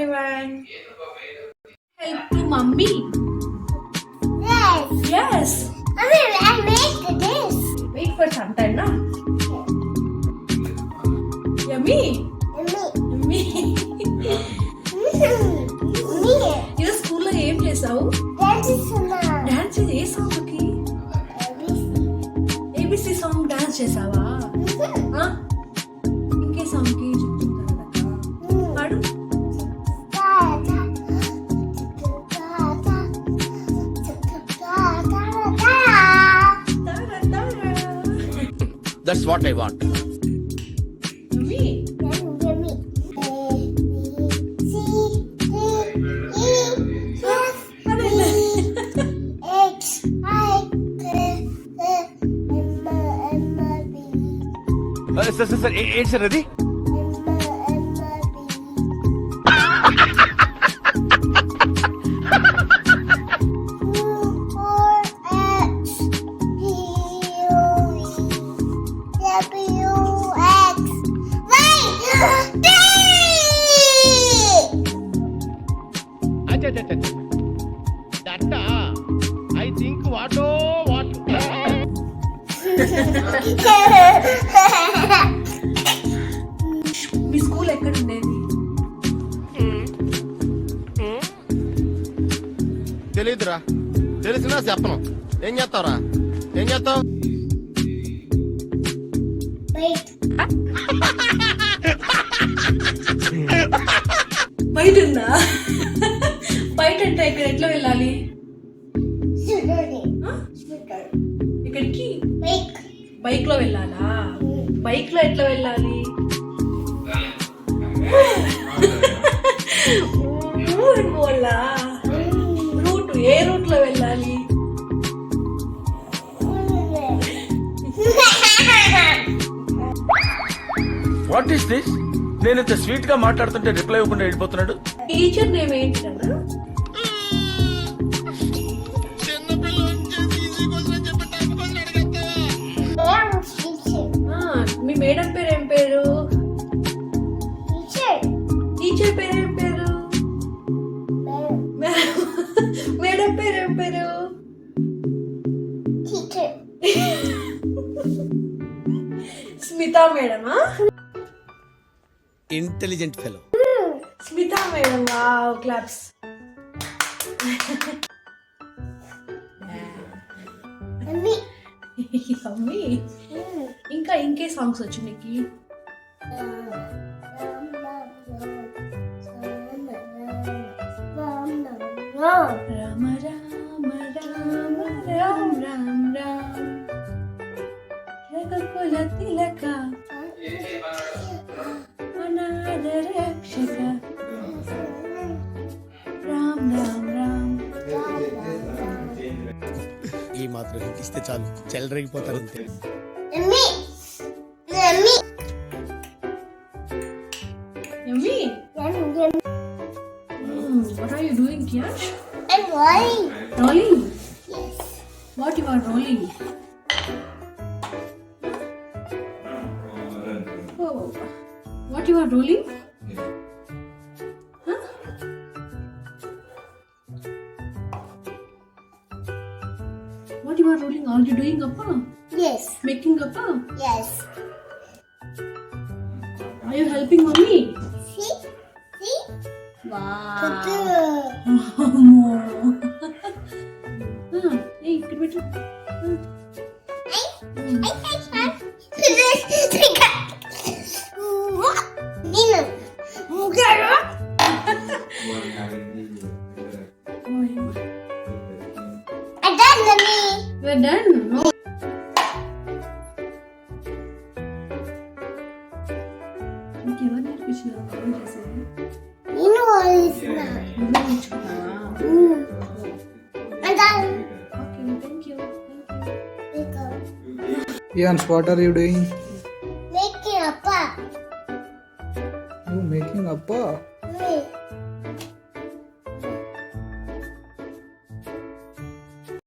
everyone. Help to mummy. Yes. Yes. Mommy, I make this. Wait for some time, na. Yummy. Me. Yummy. Me. ఈరోజు స్కూల్లో ఏం చేసావు? Dance ఏ song కి? ABC song dance చేసావా? ఇంకే song కి చెప్తుంటారు పాడు. That's what I want. Sir, it's ready? That I think what. Me school ఎక్కడ ఉండేది? తెలీదురా. తెలిసినా చెప్పను. ఏం చేస్తావురా? ఏం చేస్తావు? బయట ఉందా? బయట అంటే ఇక్కడ ఎట్లా వెళ్ళాలి? ఇక్కడికి బైక్ లో వెళ్ళాలా? బైక్ లో ఎట్లా వెళ్ళాలి? రూట్ ఏ రూట్ లో వెళ్ళాలి? What is this? నేను ఇంత స్వీట్ గా మాట్లాడుతుంటే రిప్లై ఇవ్వకుండా వెళ్ళిపోతున్నాడు. టీచర్ నేమ్ ఏంటి కదా? మీ మేడం పేరు ఏం పేరు? టీచర్ పేరు ఏం పేరు? మేడం పేరు ఏం పేరు? స్మితా మేడమా? Intelligent fellow. Smita madam. Wow, claps. అమ్మి ఇంకా ఇంకే సాంగ్స్ వచ్చు నీకు? రామ రామ రామ రామ రామ రామ రఘుకుల తిలక అనాథ రక్షక రామ రామ రామ. ఈ మాత్రం ఇస్తే చాలు, చెలరేగిపోతారు అంతే. Yummy. What are you doing, Kiyash? I'm rolling. Rolling? Yes. What you are rolling? Oh. What you are rolling? Huh? What you are rolling? Are you doing appa? Yes. Making appa? Yes. Are you helping mommy? See? See? Wow. Hey, ఇక్కడ పెట్టు. We're done. No. ఇంకెవరు నేర్పించినారు బాగా చేసేది? నువ్వే నేర్చుకున్నావా? Okay, thank you. Yans, what are you doing? Making a You making appa?